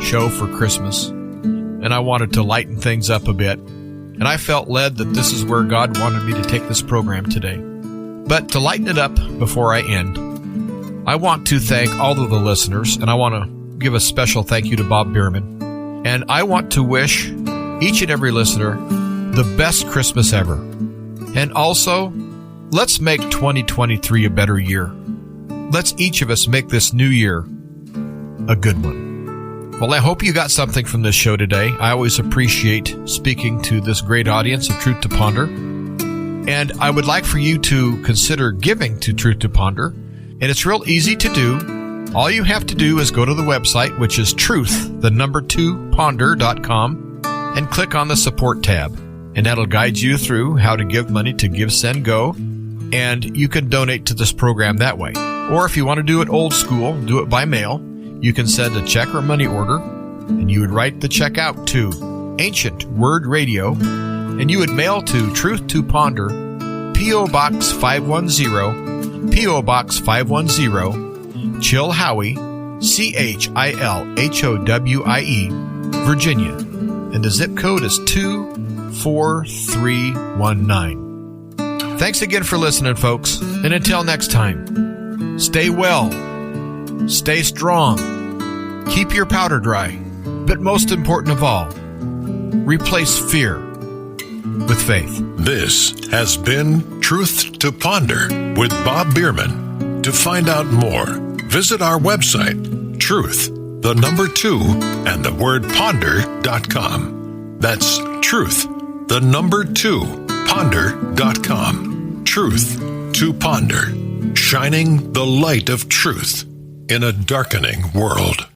[SPEAKER 3] show for Christmas, and I wanted to lighten things up a bit. And I felt led that this is where God wanted me to take this program today. But to lighten it up before I end, I want to thank all of the listeners, and I want to give a special thank you to Bob Bierman. And I want to wish each and every listener the best Christmas ever. And also, let's make 2023 a better year. Let's each of us make this new year a good one. Well, I hope you got something from this show today. I always appreciate speaking to this great audience of Truth to Ponder. And I would like for you to consider giving to Truth to Ponder. And it's real easy to do. All you have to do is go to the website, which is truth2ponder.com, and click on the support tab. And that'll guide you through how to give money to Give, Send, Go. And you can donate to this program that way. Or if you want to do it old school, do it by mail. You can send a check or money order, and you would write the check out to Ancient Word Radio, and you would mail to Truth to Ponder, P.O. Box 510, P.O. Box 510, Chilhowie, Chilhowie, Virginia. And the zip code is 24319. Thanks again for listening, folks. And until next time, stay well, stay strong, keep your powder dry, but most important of all, replace fear with faith.
[SPEAKER 2] This has been Truth to Ponder with Bob Bierman. To find out more, visit our website, truth, 2, and the word ponder.com. That's truth, 2, ponder.com. Truth to Ponder, shining the light of truth in a darkening world.